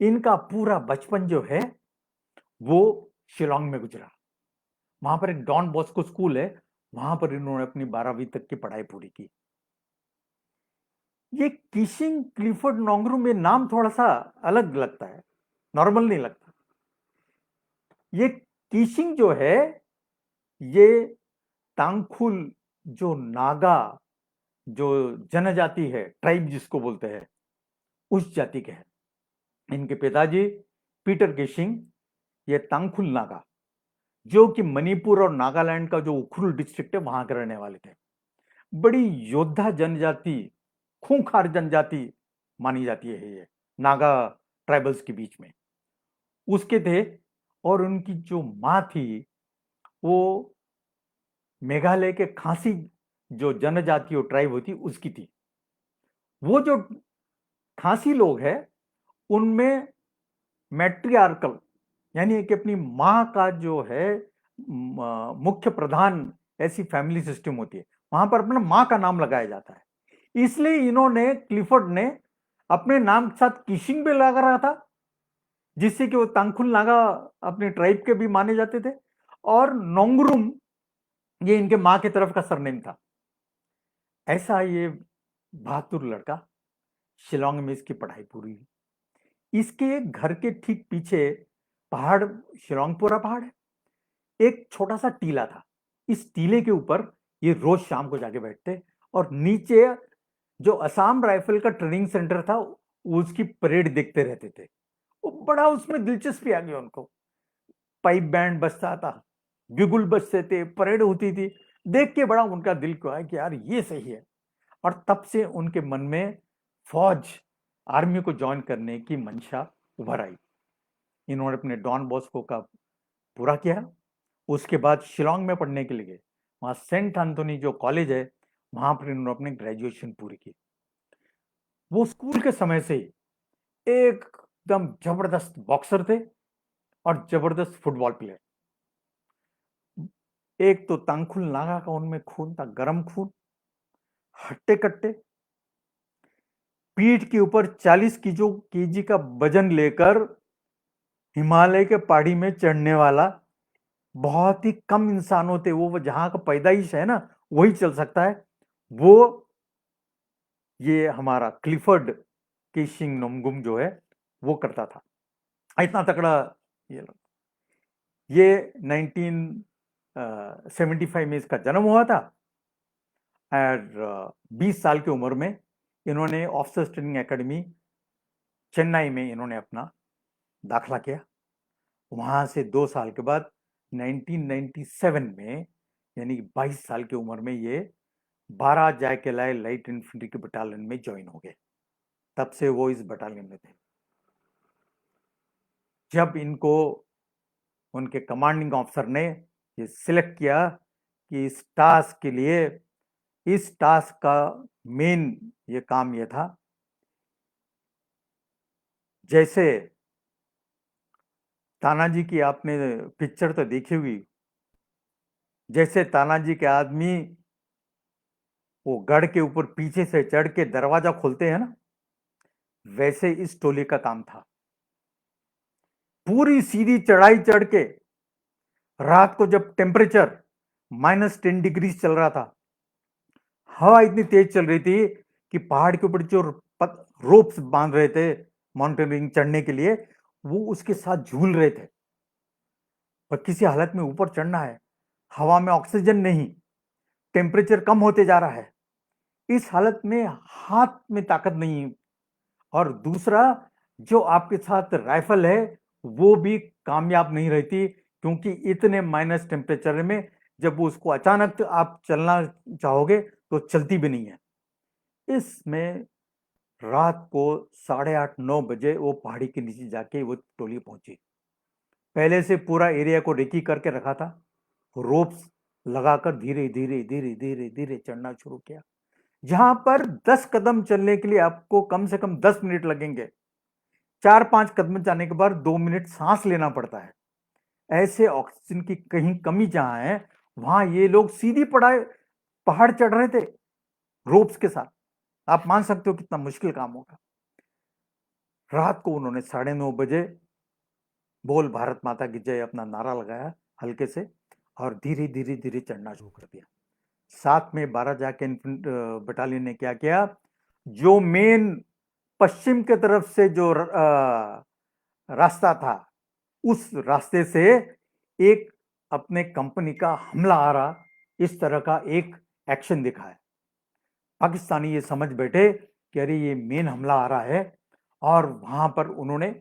इनका पूरा बचपन जो है वो शिलोंग में गुजरा। वहां पर एक डॉन बॉस्को स्कूल है, वहां पर इन्होंने अपनी 12वीं तक की पढ़ाई पूरी की। ये कीशिंग क्लिफर्ड नोंगरोंग में नाम थोड़ा सा अलग लगता है, नॉर्मल नहीं लगता। ये कीशिंग जो है, ये तांगखुल जो नागा जो जनजाति है, ट्राइब जिसको बोलते हैं, उस जाति के हैं। इनके पिताजी पीटर कीशिंग ये तांगखुल नागा, जो कि मणिपुर और नागालैंड का जो उखरुल डिस्ट्रिक्ट है वहां के रहने वाले थे। बड़ी योद्धा जनजाति, खूंखार जनजाति मानी जाती है ये नागा ट्राइबल्स के बीच में उसके थे। और उनकी जो माँ थी वो मेघालय के खासी जो जनजाति और ट्राइब होती उसकी थी। वो जो खासी लोग हैं उनमें मैट्रियार्कल यानी कि अपनी माँ का जो है मुख्य प्रधान ऐसी फैमिली सिस्टम होती है, वहां पर अपना माँ का नाम लगाया जाता है। इसलिए इन्होंने क्लिफोर्ड ने अपने नाम के साथ किशिंग भी लगा रहा था, जिससे कि वो तांगखुल नागा अपने ट्राइब के भी माने जाते थे, और नोंगरुम ये इनके माँ की तरफ का सरनेम था। ऐसा ये बहादुर लड़का शिलोंग में इसकी पढ़ाई पूरी हुई। इसके घर के ठीक पीछे पहाड़, शिलोंगपुरा पहाड़ है, एक छोटा सा टीला था। इस टीले के ऊपर ये रोज शाम को जाके बैठते और नीचे जो असम राइफल का ट्रेनिंग सेंटर था उसकी परेड देखते रहते थे। वो बड़ा उसमें दिलचस्पी आ गई उनको। पाइप बैंड बजता था, बिगुल बजते थे, परेड होती थी, देख के बड़ा उनका दिल को आया कि यार ये सही है। और तब से उनके मन में फौज, आर्मी को ज्वाइन करने की मंशा उभर आई। इन्होंने अपने डॉन बॉस्को का पूरा किया। उसके बाद शिलोंग में पढ़ने के लिए वहां सेंट एंथोनी जो कॉलेज है वहां पर इन्होंने अपनी ग्रेजुएशन पूरी की। वो स्कूल के समय से एकदम जबरदस्त बॉक्सर थे और जबरदस्त फुटबॉल प्लेयर। एक तो तांगखुल नागा का उनमें खून था, गर्म खून, हट्टे कट्टे, पीठ के ऊपर 40 केजी का वजन लेकर हिमालय के पहाड़ी में चढ़ने वाला बहुत ही कम इंसान होते। वो जहां का पैदाइश है ना वही चल सकता है। वो ये हमारा क्लिफर्ड कीशिंग नोमगुम जो है वो करता था। इतना तकड़ा ये 1975 में इसका जन्म हुआ था। और 20 साल की उम्र में इन्होंने ऑफिसर्स ट्रेनिंग एकेडमी चेन्नई में इन्होंने अपना दाखला किया। वहां से 2 साल के बाद 1997 में यानी 22 साल की उम्र में ये 12 जैकेलाई लाइट इन्फेंट्री के बटालियन में ज्वाइन हो गए। तब से वो इस बटालियन में थे। जब इनको उनके कमांडिंग ऑफिसर ने ये सिलेक्ट किया कि इस टास्क के लिए, इस टास्क का मेन ये काम ये था, जैसे तानाजी की आपने पिक्चर तो देखी हुई, जैसे तानाजी के आदमी वो गढ़ के ऊपर पीछे से चढ़ के दरवाजा खोलते हैं ना, वैसे इस टोली का काम था। पूरी सीधी चढ़ाई चढ़ के रात को जब टेम्परेचर -10 डिग्री चल रहा था, हवा इतनी तेज चल रही थी कि पहाड़ के ऊपर जो रोप्स बांध रहे थे माउंटेनियरिंग चढ़ने के लिए, वो उसके साथ झूल रहे थे। पर किसी हालत में ऊपर चढ़ना है, हवा में ऑक्सीजन नहीं, टेम्परेचर कम होते जा रहा है, इस हालत में हाथ में ताकत नहीं, और दूसरा जो आपके साथ राइफल है वो भी कामयाब नहीं रहती, क्योंकि इतने माइनस टेम्परेचर में जब उसको अचानक आप चलना चाहोगे तो चलती भी नहीं है। इसमें रात को 8:30-9 बजे वो पहाड़ी के नीचे जाके वो टोली पहुंची। पहले से पूरा एरिया को रेकी करके रखा था, रोप्स लगाकर धीरे धीरे धीरे धीरे धीरे चढ़ना शुरू किया। जहां पर 10 कदम चलने के लिए आपको कम से कम 10 मिनट लगेंगे, 4-5 कदम जाने के बाद 2 मिनट सांस लेना पड़ता है। ऐसे ऑक्सीजन की कहीं कमी जहां है वहां ये लोग सीधी पहाड़ चढ़ रहे थे रोप्स के साथ। आप मान सकते हो कितना मुश्किल काम होगा। रात को उन्होंने 9:30 बजे बोल भारत माता की जय अपना नारा लगाया हल्के से, और धीरे धीरे धीरे चढ़ना शुरू कर दिया। साथ में 12 जाके बटालियन ने क्या किया, जो मेन पश्चिम के तरफ से जो रास्ता था उस रास्ते से एक अपने कंपनी का हमला आ रहा, इस तरह का एक एक्शन दिखा है। पाकिस्तानी ये समझ बैठे कि अरे ये मेन हमला आ रहा है, और वहां पर उन्होंने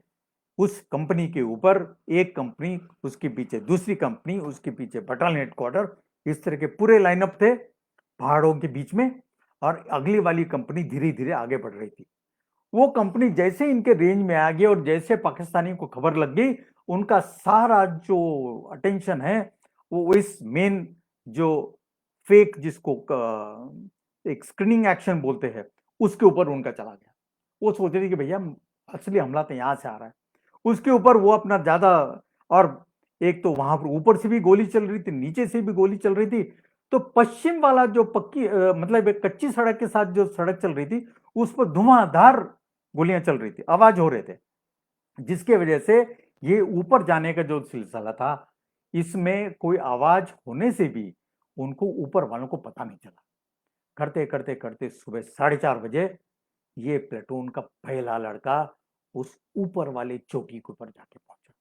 उस कंपनी के ऊपर एक कंपनी, उसके पीछे दूसरी कंपनी, उसके पीछे बटालियन हेडक्वार्टर, इस तरह के पूरे लाइनअप थे पहाड़ों के बीच में, और अगली वाली कंपनी धीरे धीरे आगे बढ़ रही थी। वो कंपनी जैसे इनके रेंज में आ गई और जैसे पाकिस्तानी को खबर लग गई, उनका सारा जो अटेंशन है वो इस मेन जो फेक, जिसको एक स्क्रीनिंग एक्शन बोलते हैं, उसके ऊपर उनका चला गया। वो सोच रही कि भैया असली हमला तो यहां से आ रहा है, उसके ऊपर वो अपना ज्यादा। और एक तो वहां पर ऊपर से भी गोली चल रही थी, नीचे से भी गोली चल रही थी। तो पश्चिम वाला जो पक्की मतलब एक कच्ची सड़क के साथ जो सड़क चल रही थी, उस पर धुआंधार गोलियां चल रही थी, आवाज हो रहे थे, जिसके वजह से ये ऊपर जाने का जो सिलसिला था, इसमें कोई आवाज होने से भी उनको ऊपर वालों को पता नहीं चला। करते करते करते सुबह 4:30 बजे ये प्लेटून का पहला लड़का उस ऊपर वाले चोटी के ऊपर जाके पहुंचा।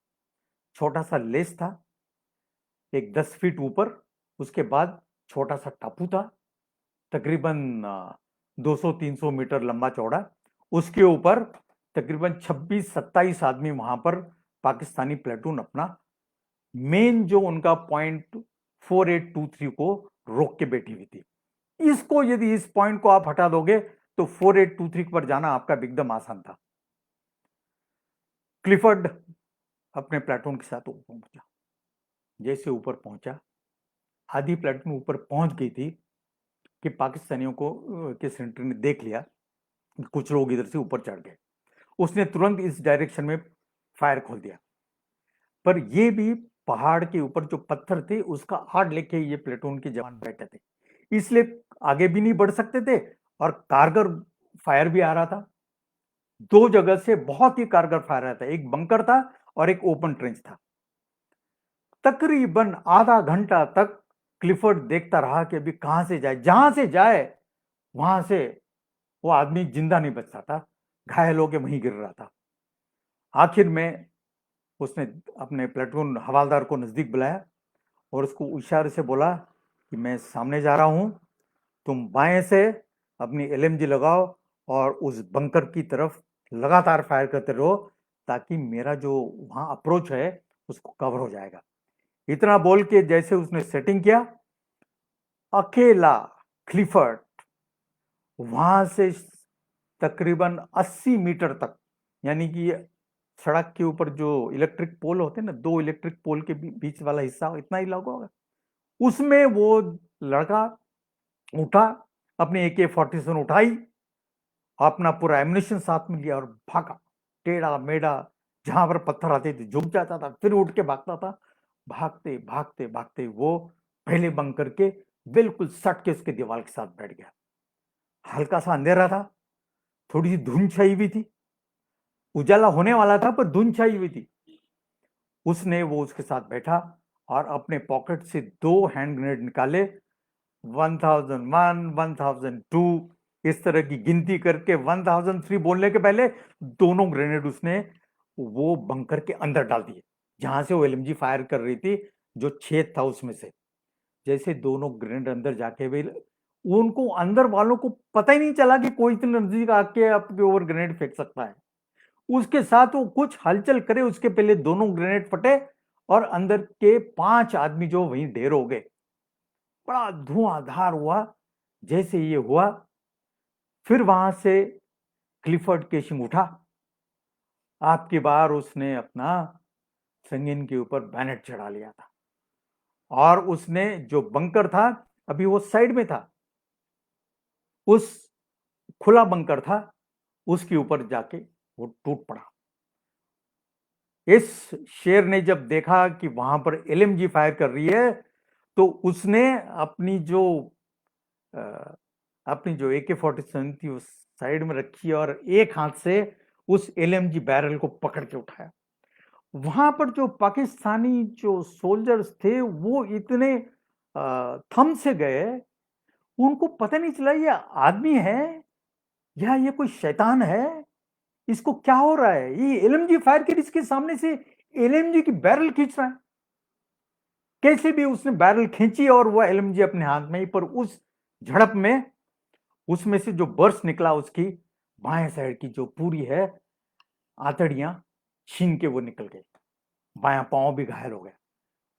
छोटा सा लेस था, एक 10 फीट ऊपर, उसके बाद छोटा सा टापू था, तकरीबन 200-300 मीटर लंबा चौड़ा। उसके ऊपर तकरीबन 26-27 आदमी वहां पर पाकिस्तानी प्लेटून अपना मेन जो उनका पॉइंट 4823 को रोक के बैठी हुई थी। इसको यदि इस पॉइंट को आप हटा दोगे तो 4823 पर जाना आपका एकदम आसान था। क्लिफर्ड अपने प्लेटून के साथ ऊपर पहुंचा। जैसे ऊपर पहुंचा, आधी प्लेटून ऊपर पहुंच गई थी कि पाकिस्तानियों को के सेंटर ने देख लिया, कुछ लोग इधर से ऊपर चढ़ गए। उसने तुरंत इस डायरेक्शन में फायर खोल दिया, पर ये भी पहाड़ के ऊपर जो पत्थर थे उसका आड़ लेके ये प्लेटून के जवान बैठे थे, इसलिए आगे भी नहीं बढ़ सकते थे, और कारगर फायर भी आ रहा था। दो जगह से बहुत ही कारगर फायर आया था, एक बंकर था और एक ओपन ट्रेंच था। तकरीबन आधा घंटा तक क्लिफर्ड देखता रहा कि अभी कहां से जाए, जहां से जाए वहां से वो आदमी जिंदा नहीं बचता था, घायल होकर वहीं गिर रहा था। आखिर में उसने अपने प्लेटून हवालदार को नजदीक बुलाया और उसको इशारे से बोला कि मैं सामने जा रहा हूं, तुम बाएं से अपनी एलएमजी लगाओ और उस बंकर की तरफ लगातार फायर करते रहो, ताकि मेरा जो वहां अप्रोच है उसको कवर हो जाएगा। इतना बोल के जैसे उसने सेटिंग किया, अकेला क्लिफर्ड वहां से तकरीबन 80 मीटर तक, यानी कि सड़क के ऊपर जो इलेक्ट्रिक पोल होते हैं ना, दो इलेक्ट्रिक पोल के बीच वाला हिस्सा इतना ही लगा होगा, उसमें वो लड़का उठा, अपनी AK-47 उठाई, अपना पूरा एम्युनिशन साथ में लिया और भागा। टेढ़ा मेढ़ा जहां पर पत्थर आते थे झुक जाता था, फिर उठ के भागता था। भागते भागते भागते वो पहले बंकर के बिल्कुल सट के उसके दीवार के साथ बैठ गया। हल्का सा अंधेरा था, थोड़ी सी धुंध छाई हुई थी, उजाला होने वाला था पर धुंध छाई हुई थी। उसने वो उसके साथ बैठा और अपने पॉकेट से 2 हैंड ग्रेनेड निकाले, 1001, 1002, इस तरह की गिनती करके 1003 बोलने के पहले दोनों ग्रेनेड उसने वो बंकर के अंदर डाल दिए, जहां से वो एलएमजी फायर कर रही थी, जो छेद था उसमें से। जैसे दोनों ग्रेनेड अंदर जाके भी, उनको अंदर वालों को पता ही नहीं चला कि कोई इतने नजदीक आके आपके ओवर ग्रेनेड फेंक सकता है। उसके साथ वो कुछ हलचल करे उसके पहले दोनों ग्रेनेड फटे और अंदर के 5 आदमी जो वहीं ढेर हो गए। बड़ा धुआंधार हुआ। जैसे ये हुआ, फिर वहां से क्लिफर्ड केशिंग उठा, आपकी बार उसने अपना संगीन के ऊपर बैनेट चढ़ा लिया था, और उसने जो बंकर था, अभी वो साइड में था, उस खुला बंकर था, उसके ऊपर जाके वो टूट पड़ा। इस शेर ने जब देखा कि वहां पर एलएमजी फायर कर रही है, तो उसने अपनी जो AK-47 थी उस साइड में रखी और एक हाथ से उस एलएमजी बैरल को पकड़ के उठाया। वहां पर जो पाकिस्तानी जो सोल्जर्स थे वो इतने थम से गए, उनको पता नहीं चला ये आदमी है या ये कोई शैतान है, इसको क्या हो रहा है, ये एलएमजी फायर कर इसके सामने से एलएमजी की बैरल खींच रहा है। कैसे भी उसने बैरल खींची और वो एलएमजी अपने हाथ में ही, पर उस झड़प में उसमें से जो बर्स्ट निकला उसकी बाएं साइड की जो पूरी है आंतड़ियां छीन के वो निकल गई, बायां पांव भी घायल हो गया।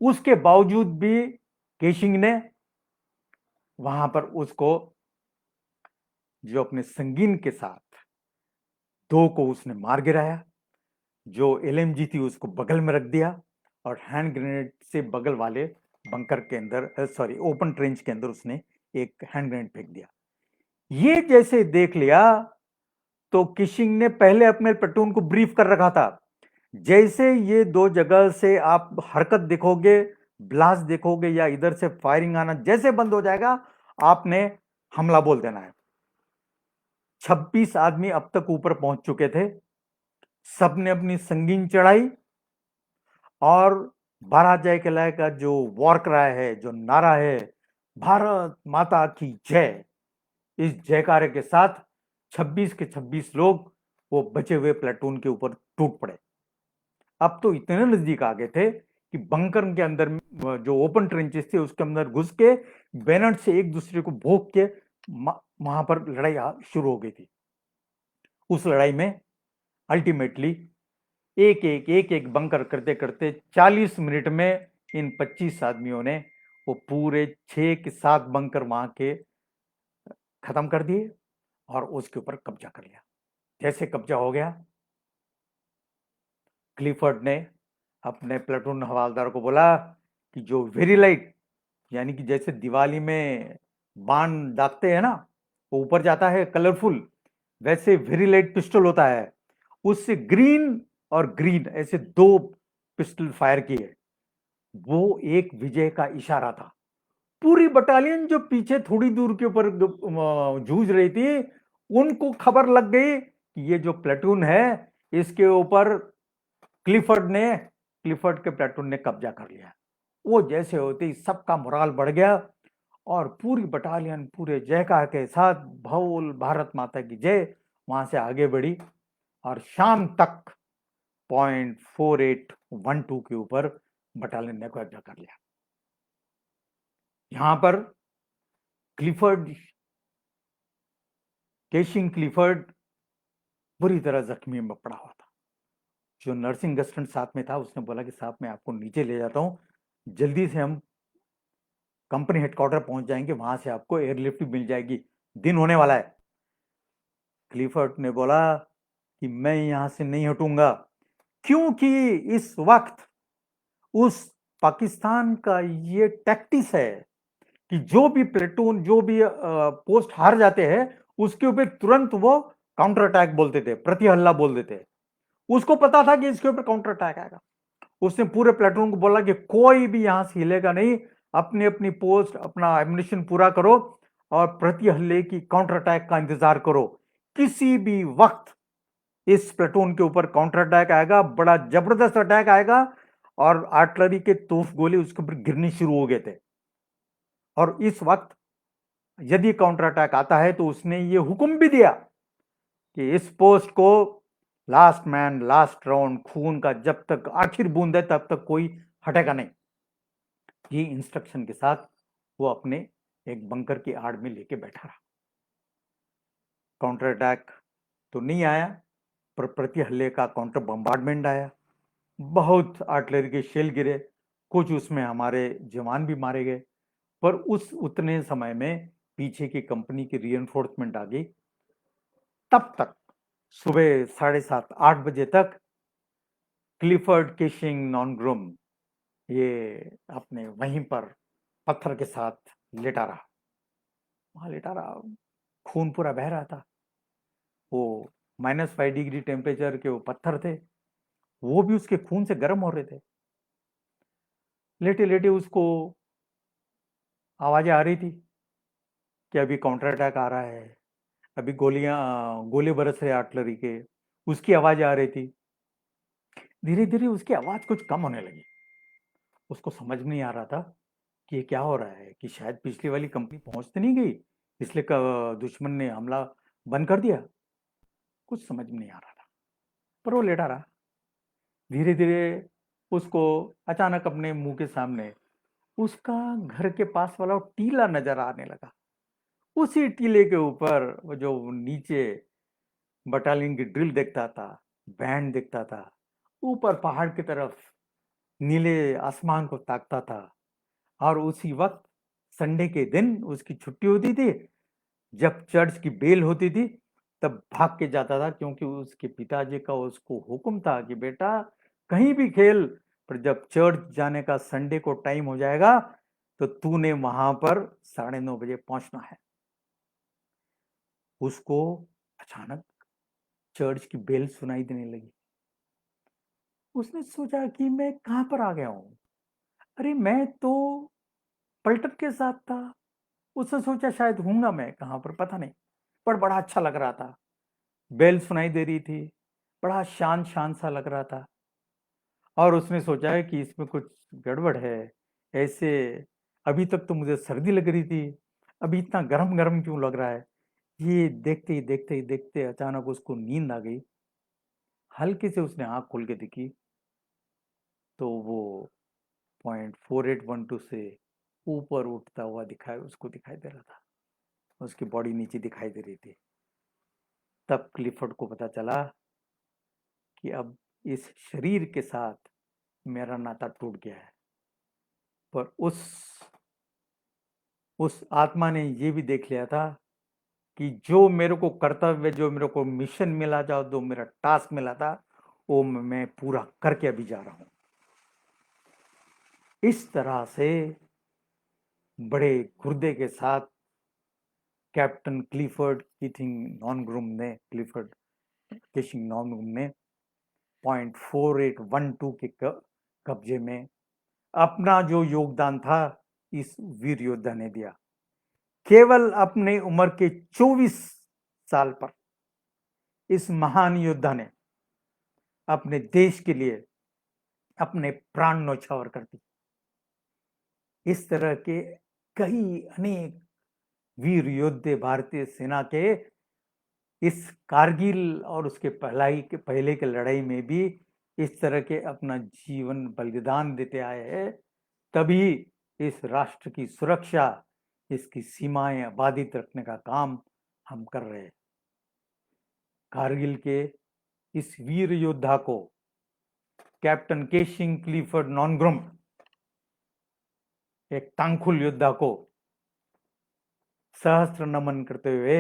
उसके बावजूद भी केशिंग ने वहां पर उसको जो अपने संगीन के साथ दो को उसने मार गिराया, जो एलएमजी थी उसको बगल में रख दिया और हैंड ग्रेनेड से बगल वाले बंकर के अंदर, सॉरी ओपन ट्रेंच के अंदर उसने एक हैंड ग्रेनेड फेंक दिया। ये जैसे देख लिया तो किशिंग ने पहले अपने प्लेटून को ब्रीफ कर रखा था, जैसे ये दो जगह से आप हरकत देखोगे, ब्लास्ट देखोगे या इधर से फायरिंग आना जैसे बंद हो जाएगा, आपने हमला बोल देना है। 26 आदमी अब तक ऊपर पहुंच चुके थे, सबने अपनी संगीन चढ़ाई और भारत जय के लय का जो वॉर क्राई है, जो नारा है, भारत माता की जय, इस जयकारे के साथ 26 के 26 लोग वो बचे हुए प्लेटून के ऊपर टूट पड़े। अब तो इतने नजदीक आ गए थे कि बंकर के अंदर जो ओपन ट्रेंचेस थे उसके अंदर घुस के बैनर से एक दूसरे को भोंक के वहां पर लड़ाई शुरू हो गई थी। उस लड़ाई में अल्टीमेटली एक एक बंकर करते करते 40 मिनट में इन 25 आदमियों ने वो पूरे 6 के 7 बंकर वहां के खत्म कर दिए और उसके ऊपर कब्जा कर लिया। जैसे कब्जा हो गया, क्लिफर्ड ने अपने प्लेटून हवालदार को बोला कि जो वेरी लाइट, यानी कि जैसे दिवाली में बाण दागते हैं ना, वो ऊपर जाता है कलरफुल, वैसे वेरी लाइट पिस्टल होता है, उससे ग्रीन और ग्रीन ऐसे दो पिस्टल फायर किए। वो एक विजय का इशारा था। पूरी बटालियन जो पीछे थोड़ी दूर के ऊपर जूझ रही थी, उनको खबर लग गई कि ये जो प्लेटून है इसके ऊपर क्लिफर्ड के प्लेटून ने कब्जा कर लिया। वो जैसे होते ही सबका मोराल बढ़ गया और पूरी बटालियन पूरे जयकार के साथ भोल भारत माता की जय वहां से आगे बढ़ी और शाम तक .4812 के ऊपर बटालियन ने कब्जा कर लिया। यहां पर केशिंग क्लिफर्ड बुरी तरह जख्मी में पड़ा हुआ था। जो नर्सिंग असिस्टेंट साथ में था उसने बोला कि साहब मैं आपको नीचे ले जाता हूं, जल्दी से हम कंपनी हेडक्वार्टर पहुंच जाएंगे, वहां से आपको एयरलिफ्ट मिल जाएगी, दिन होने वाला है। क्लिफर्ड ने बोला कि मैं यहां से नहीं हटूंगा, क्योंकि इस वक्त उस पाकिस्तान का ये टैक्टिस है कि जो भी प्लेटून, जो भी पोस्ट हार जाते हैं उसके ऊपर तुरंत वो काउंटर अटैक बोलते थे, प्रति हल्ला बोल देते। उसको पता था कि इसके ऊपर काउंटर अटैक आएगा। उसने पूरे प्लेटून को बोला कि कोई भी यहां से हिलेगा नहीं, अपनी अपनी पोस्ट, अपना एमिनिशन पूरा करो और प्रति हल्ले की काउंटर अटैक का इंतजार करो। किसी भी वक्त इस प्लेटून के ऊपर काउंटर अटैक आएगा, बड़ा जबरदस्त अटैक आएगा और आर्टिलरी के तोफ गोले उसके ऊपर गिरने शुरू हो गए थे। और इस वक्त यदि काउंटर अटैक आता है तो उसने ये हुक्म भी दिया कि इस पोस्ट को लास्ट मैन लास्ट राउंड, खून का जब तक आखिर बूंद है तब तक कोई हटेगा नहीं। ये इंस्ट्रक्शन के साथ वो अपने एक बंकर की आड़ में लेके बैठा रहा। काउंटर अटैक तो नहीं आया, पर प्रति हल्ले का काउंटर बम्बार्डमेंट आया। बहुत आर्टिलरी के शेल गिरे, कुछ उसमें हमारे जवान भी मारे गए, पर उस उतने समय में पीछे की कंपनी की रीइंफोर्समेंट आ गई। तब तक सुबह 7:30-8 बजे तक क्लिफर्ड केशिंग नॉनग्रुम ये अपने वहीं पर पत्थर के साथ लेटा रहा, वहां लेटा रहा, खून पूरा बह रहा था। वो -5 डिग्री टेम्परेचर के वो पत्थर थे, वो भी उसके खून से गर्म हो रहे थे। लेटे लेटे उसको आवाजें आ रही थी कि अभी काउंटर अटैक आ रहा है, अभी गोले बरस रहे आर्टिलरी के, उसकी आवाज आ रही थी। धीरे धीरे उसकी आवाज कुछ कम होने लगी। उसको समझ में नहीं आ रहा था कि ये क्या हो रहा है, कि शायद पिछली वाली कंपनी पहुंच तो नहीं गई इसलिए दुश्मन ने हमला बंद कर दिया। कुछ समझ में नहीं आ रहा था, पर वो लेटा रहा। धीरे धीरे उसको अचानक अपने मुंह के सामने उसका घर के पास वाला टीला नजर आने लगा। उसी टीले के ऊपर वो जो नीचे बटालियन की ड्रिल दिखता था, बैंड दिखता था, ऊपर पहाड़ की तरफ नीले आसमान को ताकता था। और उसी वक्त संडे के दिन उसकी छुट्टी होती थी, जब चर्च की बेल होती थी तब भाग के जाता था, क्योंकि उसके पिताजी का उसको हुक्म था कि बेटा कहीं भी खेल, पर जब चर्च जाने का संडे को टाइम हो जाएगा तो तूने वहां पर 9:30 बजे पहुंचना है। उसको अचानक चर्च की बेल सुनाई देने लगी। उसने सोचा कि मैं कहां पर आ गया हूं, अरे मैं तो पलटन के साथ था। उसने सोचा शायद हूंगा मैं कहां पर, पता नहीं, पर बड़ा अच्छा लग रहा था। बेल सुनाई दे रही थी, बड़ा शांत शांत सा लग रहा था। और उसने सोचा है कि इसमें कुछ गड़बड़ है। ऐसे अभी तक तो मुझे सर्दी लग रही थी, अभी इतना गरम गरम क्यों लग रहा है। ये देखते ही देखते ही देखते अचानक उसको नींद आ गई। हल्के से उसने आंख खोल के देखी तो वो .4812 से ऊपर उठता हुआ उसको दिखाई दे रहा था। उसकी बॉडी नीचे दिखाई दे रही थी। तब क्लिफर्ड को पता चला कि अब इस शरीर के साथ मेरा नाता टूट गया है। पर उस आत्मा ने ये भी देख लिया था कि जो मेरे को कर्तव्य, जो मेरे को मिशन मिला था, जो मेरा टास्क मिला था, वो मैं पूरा करके अभी जा रहा हूं। इस तरह से बड़े गुर्दे के साथ कैप्टन क्लिफर्ड किशिंग नॉनग्रुम ने .4812 के कब्जे में अपना जो योगदान था इस वीर योद्धा ने दिया। केवल अपने उम्र के 24 साल पर इस महान योद्धा ने अपने देश के लिए अपने प्राण न्यौछावर कर दी। इस तरह के कई अनेक वीर योद्धे भारतीय सेना के इस कारगिल और उसके पहले के लड़ाई में भी इस तरह के अपना जीवन बलिदान देते आए हैं। तभी इस राष्ट्र की सुरक्षा, इसकी सीमाएं बाधित रखने का काम हम कर रहे हैं। कारगिल के इस वीर योद्धा को, कैप्टन केशिंग क्लिफर्ड नॉनग्रुम, एक तांगखुल योद्धा को सहस्त्र नमन करते हुए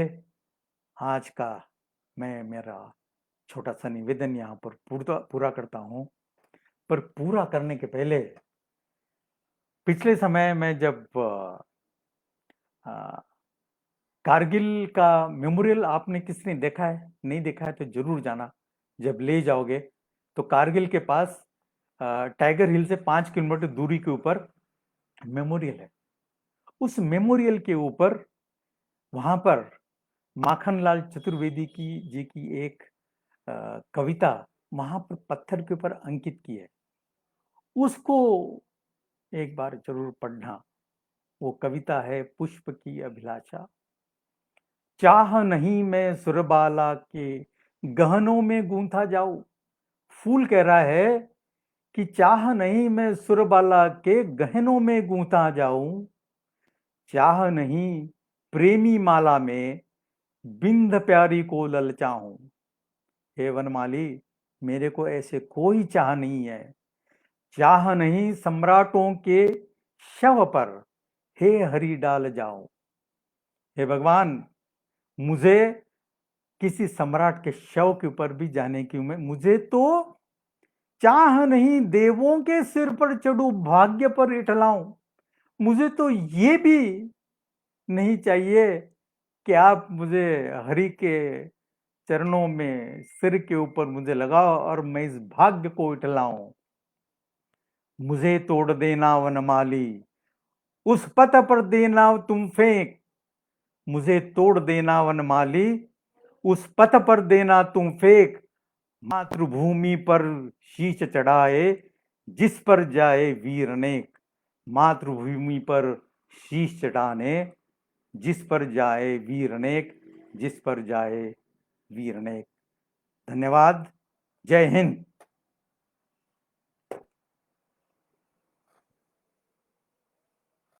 आज का मैं मेरा छोटा सा निवेदन यहाँ पर पूरा करता हूँ। पर पूरा करने के पहले पिछले समय में जब कारगिल का मेमोरियल आपने किसने देखा है, नहीं देखा है तो जरूर जाना। जब ले जाओगे तो कारगिल के पास टाइगर हिल से 5 किलोमीटर दूरी के ऊपर मेमोरियल है। उस मेमोरियल के ऊपर वहां पर माखनलाल चतुर्वेदी जी की एक कविता वहां पर पत्थर के ऊपर अंकित की है। उसको एक बार जरूर पढ़ना। वो कविता है पुष्प की अभिलाषा। चाह नहीं मैं सुरबाला के गहनों में गूंथा जाऊं। फूल कह रहा है कि चाह नहीं मैं सुरबाला के गहनों में गूंथा जाऊं। चाह नहीं प्रेमी माला में बिंद प्यारी को ललचाऊं। हे वनमाली, मेरे को ऐसे कोई चाह नहीं है। चाह नहीं सम्राटों के शव पर हे हरि डाल जाओ। हे भगवान, मुझे किसी सम्राट के शव के ऊपर भी जाने की मुझे तो चाह नहीं देवों के सिर पर चढ़ू भाग्य पर इठलाऊं। मुझे तो ये भी नहीं चाहिए कि आप मुझे हरि के चरणों में सिर के ऊपर मुझे लगाओ और मैं इस भाग्य को इठलाऊं। मुझे तोड़ देना वनमाली, उस पथ पर देना तुम फेंक। मुझे तोड़ देना वनमाली, उस पथ पर देना तुम फेंक। मातृभूमि पर शीश चढ़ाए जिस पर जाए वीर अनेक। मातृभूमि पर शीश चढ़ाने जिस पर जाए वीर अनेक, जिस पर जाए वीर अनेक। धन्यवाद। जय हिंद।